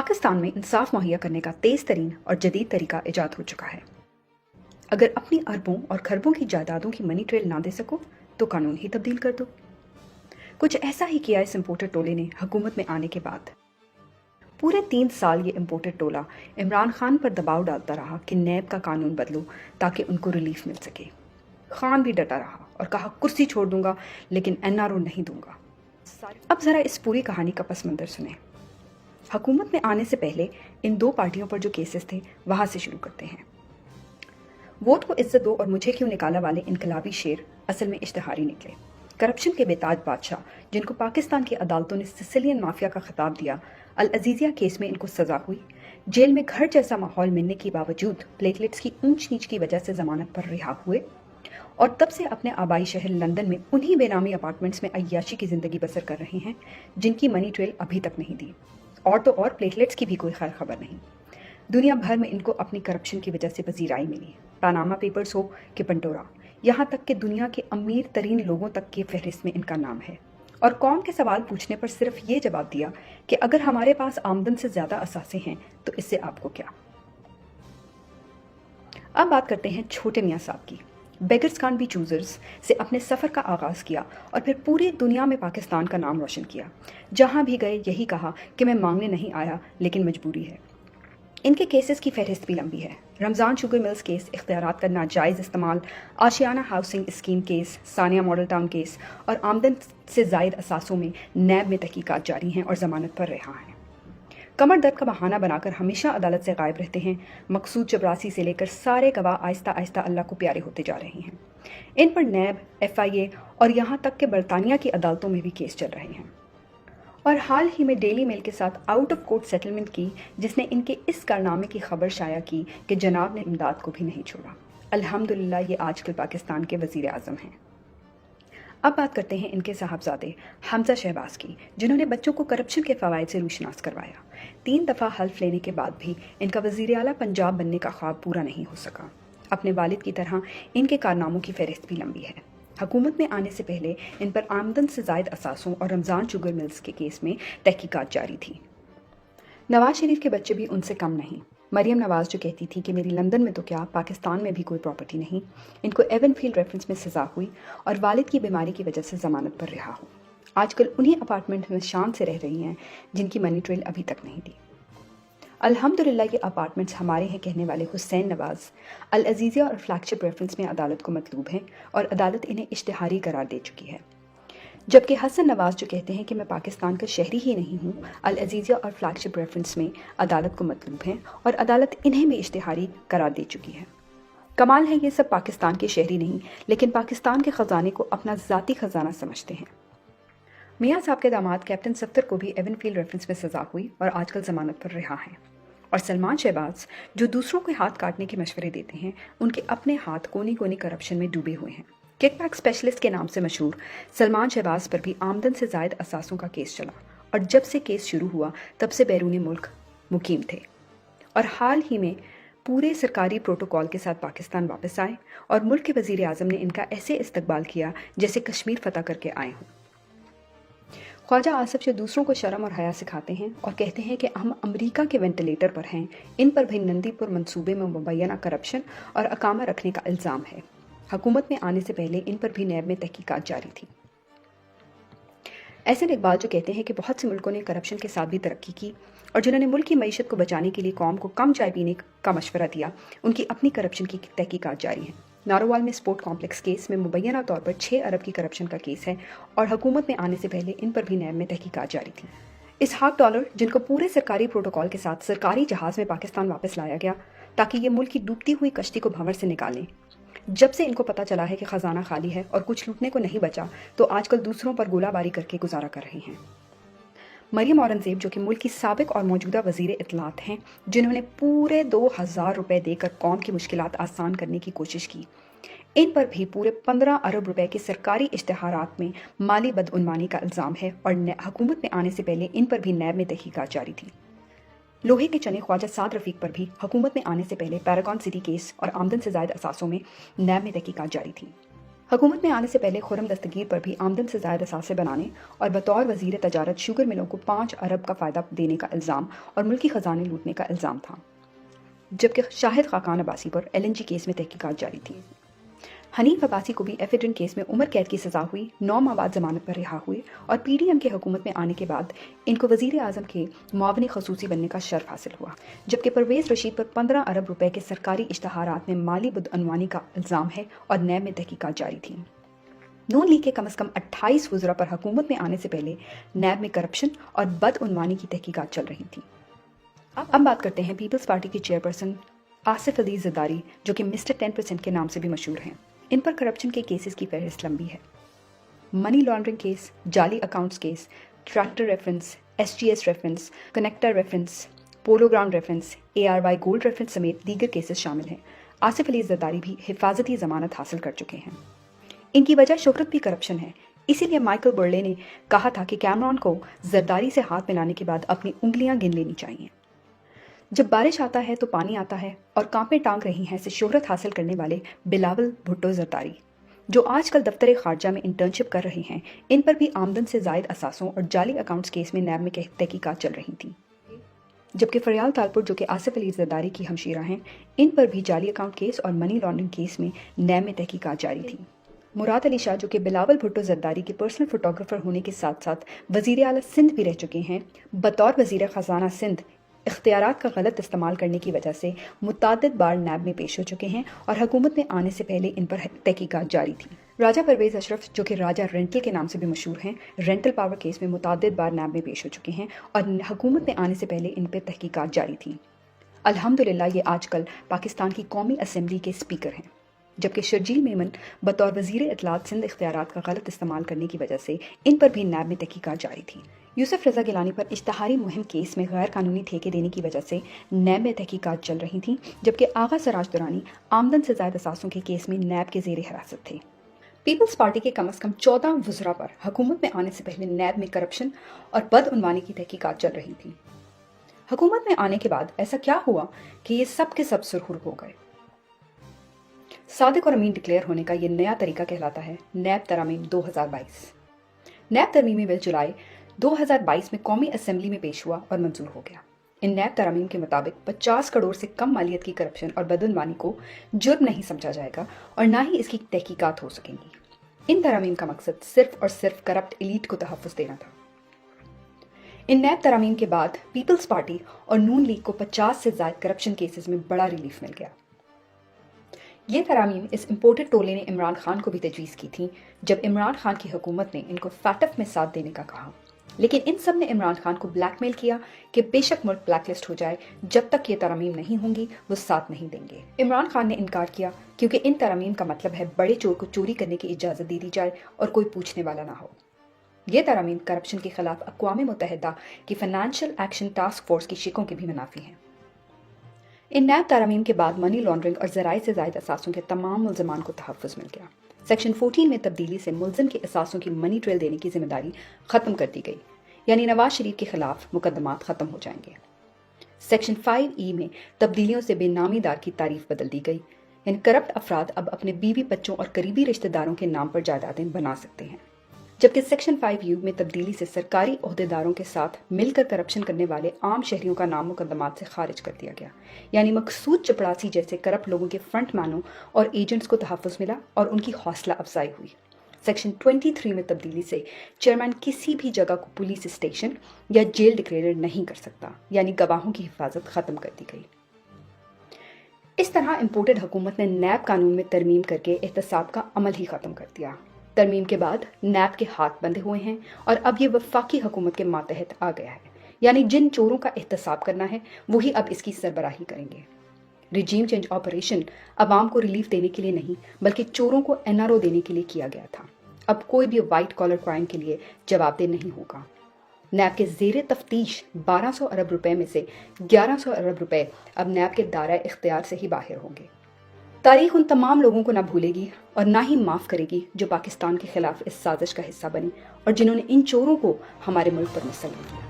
पाकिस्तान में इंसाफ मुहैया करने का तेज तरीन और जदीद तरीका ईजाद हो चुका है। अगर अपनी अरबों और खरबों की जायदादों की मनी ट्रेल ना दे सको तो कानून ही तब्दील कर दो। कुछ ऐसा ही किया इस इम्पोर्टर टोले ने हुकूमत में आने के बाद। पूरे 3 साल ये इम्पोर्टर टोला इमरान खान पर दबाव डालता रहा कि नैब का कानून बदलो ताकि उनको रिलीफ मिल सके। खान भी डटा रहा और कहा कुर्सी छोड़ दूंगा लेकिन एनआरओ नहीं दूंगा। अब जरा इस पूरी कहानी का पस मंजर सुने। हुकूमत में आने से पहले इन 2 पार्टियों पर जो केसेस थे वहां से शुरू करते हैं। वोट को इज्जत दो और मुझे क्यों निकाला वाले इनकलाबी शेर असल में इश्तिहारी निकले। करप्शन के बेताज बादशाह जिनको पाकिस्तान की अदालतों ने सिसिलियन माफिया का खिताब दिया, अल अजीजिया केस में इनको सजा हुई। जेल में घर जैसा माहौल मिलने के बावजूद प्लेटलेट्स की ऊंच नीच की वजह से जमानत पर रिहा हुए और तब से अपने आबाई शहर लंदन में उन्हीं बेनामी अपार्टमेंट्स में अय्याशी की जिंदगी बसर कर रहे हैं जिनकी मनी ट्रेल अभी तक नहीं दी। और तो और प्लेटलेट्स की भी कोई खैर खबर नहीं। दुनिया भर में इनको अपनी करप्शन की वजह से वजीराई मिली। पनामा पेपर्स हो कि पंडोरा, यहाँ तक कि दुनिया के अमीर तरीन लोगों तक की फहरिस्त में इनका नाम है। और कौन के सवाल पूछने पर सिर्फ ये जवाब दिया कि अगर हमारे पास आमदन से ज्यादा असासे हैं तो इससे आपको क्या। अब बात करते हैं छोटे मियाँ साहब की। बेगर्स कांट बी चूजर्स से अपने सफ़र का आगाज़ किया और फिर पूरी दुनिया में पाकिस्तान का नाम रोशन किया। जहाँ भी गए यही कहा कि मैं मांगने नहीं आया लेकिन मजबूरी है। इनके केसेस की फहरिस्त भी लंबी है। रमज़ान शुगर मिल्स केस, इख्तियारात का नाजायज़ इस्तेमाल, Ashiana housing scheme case, Saniya model town case और आमदन से ज़ायद असासों में नैब में तहकीकात जारी हैं और ज़मानत पर रिहा हैं। कमर दर्द का बहाना बनाकर हमेशा अदालत से गायब रहते हैं। मकसूद चपरासी से लेकर सारे गवाह आहिस्ता आहिस्ता अल्लाह को प्यारे होते जा रहे हैं। इन पर नैब, FIA और यहाँ तक कि बरतानिया की अदालतों में भी केस चल रहे हैं। और हाल ही में डेली मेल के साथ आउट ऑफ कोर्ट सेटलमेंट की जिसने इनके इस कारनामे की खबर शाया की कि जनाब ने इमदाद को भी नहीं छोड़ा। अल्हम्दुलिल्लाह ये आजकल पाकिस्तान के वज़ीर आज़म हैं। अब बात करते हैं इनके साहबजादे हमजा शहबाज की, जिन्होंने बच्चों को करप्शन के फ़वाइद से रूशनास करवाया। 3 दफ़ा हल्फ लेने के बाद भी इनका वज़ीर आला पंजाब बनने का ख्वाब पूरा नहीं हो सका। अपने वालिद की तरह इनके कारनामों की फहरिस्त भी लंबी है। हुकूमत में आने से पहले इन पर आमदन से ज़ायद असासों और रमज़ान शुगर मिल्स के केस में तहकीकात जारी थी। नवाज शरीफ के बच्चे भी उनसे कम नहीं। मरियम नवाज जो कहती थी कि मेरी लंदन में तो क्या पाकिस्तान में भी कोई प्रॉपर्टी नहीं, इनको एवनफील्ड रेफरेंस में सज़ा हुई और वालिद की बीमारी की वजह से ज़मानत पर रिहा हो। आजकल उन्हीं अपार्टमेंट में शान से रह रही हैं जिनकी मनी ट्रेल अभी तक नहीं दी। अल्हम्दुलिल्लाह ये अपार्टमेंट्स हमारे हैं कहने वाले हुसैन नवाज अल अजीज़िया और फ्लैगशिप रेफरेंस में अदालत को मतलूब हैं और अदालत इन्हें इश्तिहारी करार दे चुकी है। जबकि हसन नवाज जो कहते हैं कि मैं पाकिस्तान का शहरी ही नहीं हूँ, अल अजीज़िया और फ्लैगशिप रेफरेंस में अदालत को मतलूब हैं और अदालत इन्हें भी इश्तिहारी करार दे चुकी है। कमाल है ये सब पाकिस्तान के शहरी नहीं लेकिन पाकिस्तान के ख़जाने को अपना ज़ाती ख़जाना समझते हैं। मियाँ साहब के दामाद कैप्टन सफ्तर को भी एवनफील्ड रेफरेंस में सज़ा हुई और आजकल ज़मानत पर रिहा हैं। और सलमान शहबाज जो दूसरों के हाथ काटने के मशवरे देते हैं, उनके अपने हाथ कोनी कोनी करप्शन में डूबे हुए हैं। किकबैक स्पेशलिस्ट के नाम से मशहूर सलमान शहबाज पर भी आमदन से ज़ायद असासों का केस चला और जब से केस शुरू हुआ तब से बैरूनी मुल्क मुकीम थे और हाल ही में पूरे सरकारी प्रोटोकॉल के साथ पाकिस्तान वापस आए और मुल्क के वज़ीर आज़म ने इनका ऐसे इस्तकबाल किया जैसे कश्मीर फतह करके आए हों। ख्वाजा आसिफ जो दूसरों को शर्म और हया सिखाते हैं और कहते हैं कि हम अमेरिका के वेंटिलेटर पर हैं, इन पर भी नंदीपुर मंसूबे में मुबैना करप्शन और अकामा रखने का इल्ज़ाम है। हुकूमत में आने से पहले इन पर भी नैब में तहकीकात जारी थी। एहसन इकबाल जो कहते हैं कि बहुत से मुल्कों ने करप्शन के साथ भी तरक्की की और जिन्होंने मुल्क की मईशत को बचाने के लिए कौम को कम चाय पीने का मशवरा दिया, उनकी अपनी करप्शन की तहकीकात जारी है। नारोवाल में स्पोर्ट कॉम्प्लेक्स केस में मुबैना तौर पर 6 अरब की करप्शन का केस है और हुकूमत में आने से पहले इन पर भी नैब में तहकीकात जारी थी। इसहाक डॉलर जिनको पूरे सरकारी प्रोटोकॉल के साथ सरकारी जहाज़ में पाकिस्तान वापस लाया गया ताकि ये मुल्क की डूबती हुई कश्ती को भंवर से निकालें। जब से इनको पता चला है कि ख़जाना खाली है और कुछ लूटने को नहीं बचा तो आजकल दूसरों पर गोलाबारी करके गुजारा कर रहे हैं। मरियम औरंगज़ेब जो कि मुल्क की साबिक और मौजूदा वज़ीर इत्तलात हैं, जिन्होंने पूरे 2000 रुपये देकर कौम की मुश्किलात आसान करने की कोशिश की, इन पर भी पूरे 15 अरब रुपए के सरकारी इश्तिहारात में माली बदउनवानी का इल्ज़ाम है और हुकूमत में आने से पहले इन पर भी नैब में तहकीकात जारी थी। लोहे के चने ख्वाजा साद रफ़ीक पर भी हुकूमत में आने से पहले पैरागॉन सिटी केस और आमदन से ज़ायद असासों में नैब में तहकीकात जारी थी। हुकूमत में आने से पहले खुर्रम दस्तगीर पर भी आमदन से ज़ायद असासे बनाने और बतौर वज़ीर तजारत शुगर मिलों को 5 अरब का फ़ायदा देने का इल्ज़ाम और मुल्की ख़जाने लूटने का इल्ज़ाम था, जबकि शाहिद खाकान अब्बासी पर LNG केस में तहकीकात जारी थी। हनीफ अब्बासी को भी एफिड्रिन केस में उम्र कैद की सज़ा हुई, 9 माह बाद ज़मानत पर रिहा हुए और PDM के हुकूमत में आने के बाद इनको वज़ीर आज़म के मुआविन ख़ुसूसी बनने का शर्फ हासिल हुआ, जबकि परवेज़ रशीद पर 15 अरब रुपए के सरकारी इश्तहारात में माली बदअनवानी का इल्ज़ाम है और नैब में तहकीकात जारी थी। नून लीग के कम अज़ कम 28 वज़रा पर हुकूमत में आने से पहले नैब में करप्शन और बदअनवानी की तहकीकात चल रही थी। अब बात करते हैं पीपल्स पार्टी की चेयरपर्सन आसिफ अली ज़रदारी, जो कि मिस्टर 10% के नाम से भी मशहूर हैं। इन पर करप्शन के केसेस की फहरिस्त लंबी है। मनी लॉन्ड्रिंग केस, जाली accounts case, tractor reference, SGS reference, connector reference, polo ground reference, ARY gold reference समेत दीगर केसेस शामिल हैं। आसिफ अली ज़रदारी भी हिफाजती ज़मानत हासिल कर चुके हैं। इनकी वजह शोहरत भी करप्शन है। इसीलिए माइकल बुर्ले ने कहा था कि कैमरॉन को ज़रदारी से हाथ मिलाने के बाद अपनी उंगलियां गिन लेनी चाहिए। जब बारिश आता है तो पानी आता है, और कांपे टांग रही हैं से शोहरत हासिल करने वाले बिलावल भुट्टो ज़रदारी, जो आजकल दफ्तर खारजा में इंटर्नशिप कर रहे हैं, इन पर भी आमदन से ज़ायद असासों और जाली अकाउंट्स केस में नैब में तहकीकात चल रही थी। जबकि फरियाल तालपुर, जो कि आसिफ अली ज़रदारी की हमशीरा हैं, इन पर भी जाली अकाउंट केस और मनी लॉन्ड्रिंग केस में नैब में तहकीकात जारी थी। मुराद अली शाह, जो कि बिलावल भुट्टो ज़रदारी के पर्सनल फोटोग्राफर होने के साथ साथ वज़ीर आला सिंध भी रह चुके हैं, बतौर वज़ीर ख़जाना सिंध इख्तियारात का गलत इस्तेमाल करने की वजह से मुतअद्दिद बार नैब में पेश हो चुके हैं और हुकूमत में आने से पहले इन पर तहकीकात जारी थी। राजा परवेज़ अशरफ, जो कि राजा रेंटल के नाम से भी मशहूर हैं, रेंटल पावर केस में मुतअद्दिद बार नैब में पेश हो चुके हैं और हुकूमत में आने से पहले इन पर तहकीकात जारी थी। अल्हम्दुलिल्लाह ये आजकल पाकिस्तान की कौमी असम्बली के स्पीकर हैं, जबकि शर्जील मेमन बतौर वज़ीर इत्तलात सिंध इख्तियारात का गलत इस्तेमाल करने की वजह से इन पर भी नैब में तहकीकात जारी थी। यूसुफ रज़ा गिलानी पर इश्तहारी मुहिम केस में गैर कानूनी ठेके देने की वजह से नैब में तहकीकात चल रही थी, जबकि आगा सराज दुरानी आमदन से ज़ायद असासों के केस में नैब के ज़ेर हिरासत थे। पीपल्स पार्टी के कम अज़ कम 14 वज़रा पर हुकूमत में आने से पहले नैब में करप्शन और बदअनवानी की तहकीकात चल रही थी। हुकूमत में आने के बाद ऐसा क्या हुआ कि ये सब के सब सुरखुर हो गए? सादिक और अमीन डिक्लेयर होने का ये नया तरीका कहलाता है नैब तरमीम 2022। नैब तरमीमी बिल जुलाई 2022 में कौमी असम्बली में पेश हुआ और मंजूर हो गया। इन नैब तरमीम के मुताबिक 50 करोड़ से कम मालियत की करप्शन और बदअनवानी को जुर्म नहीं समझा जाएगा और ना ही इसकी तहकीकात हो सकेंगी। इन तरमीम का मकसद सिर्फ और सिर्फ करप्ट एलीट को तहफ़्फ़ुज़ देना था। इन नैब तरमीम के बाद पीपल्स पार्टी और नून लीग को 50 से ज़ायद करप्शन केसेस में बड़ा रिलीफ मिल गया। ये तरामीम इस इम्पोर्टेड टोले ने इमरान खान को भी तजवीज़ की थी, जब इमरान खान की हुकूमत ने इनको फैटफ में साथ देने का कहा, लेकिन इन सब ने इमरान खान को ब्लैकमेल किया कि बेशक मुल्क ब्लैकलिस्ट हो जाए, जब तक ये तरामीम नहीं होंगी वो साथ नहीं देंगे। इमरान खान ने इनकार किया, क्योंकि इन तरामीम का मतलब है बड़े चोर को चोरी करने की इजाज़त दे दी जाए और कोई पूछने वाला ना हो। ये तरामीम करप्शन के खिलाफ अक़वाम मुत्तहिदा की फाइनेंशियल एक्शन टास्क फोर्स की शिकों के भी मुनाफी हैं। इन नैब तरामीम के बाद मनी लॉन्ड्रिंग और ज़राए से ज़ायद असासों के तमाम मुल्ज़मान को तहफ़्फ़ुज़ मिल गया। सेक्शन 14 में तब्दीली से मुल्ज़िम के असासों की मनी ट्रेल देने की जिम्मेदारी ख़त्म कर दी गई, यानी नवाज शरीफ के खिलाफ मुकदमात ख़त्म हो जाएंगे। सेक्शन 5E में तब्दीलियों से बेनामीदार की तारीफ बदल दी गई, यानी करप्ट अफराद अब अपने बीवी बच्चों और करीबी रिश्तेदारों के नाम पर जायदादें बना सकते हैं, जबकि सेक्शन 5U में तब्दीली से सरकारी ओहदेदारों के साथ मिलकर करप्शन करने वाले आम शहरियों का नाम मुकदमात से खारिज कर दिया गया, यानी मकसूद चपड़ासी जैसे करप्ट लोगों के फ्रंट मैनों और एजेंट्स को तहफ़्फ़ुज़ मिला और उनकी हौसला अफजाई हुई। सेक्शन 23 में तब्दीली से चेयरमैन किसी भी जगह को पुलिस स्टेशन या जेल डिक्लेयर नहीं कर सकता, यानी गवाहों की हिफाजत ख़त्म कर दी गई। इस तरह इम्पोर्टेड हुकूमत ने नैब कानून में तरमीम करके एहतसाब का अमल ही ख़त्म कर दिया। तरमीम के बाद नैब के हाथ बंधे हुए हैं और अब ये वफाकी हुकूमत के मातहत आ गया है, यानी जिन चोरों का एहतसाब करना है वही अब इसकी सरबराही करेंगे। रिजीम चेंज ऑपरेशन अवाम को रिलीफ देने के लिए नहीं, बल्कि चोरों को NRO देने के लिए किया गया था। अब कोई भी वाइट कॉलर क्राइम के लिए जवाबदेह नहीं होगा। नैब के ज़ेरे तफ्तीश 1200 अरब रुपए में से 1100 अरब रुपए अब नैब के दायरा इख्तियार से ही बाहर होंगे। तारीख उन तमाम लोगों को ना भूलेगी और ना ही माफ़ करेगी जो पाकिस्तान के खिलाफ इस साजिश का हिस्सा बने और जिन्होंने इन चोरों को हमारे मुल्क पर मुसल्लत किया।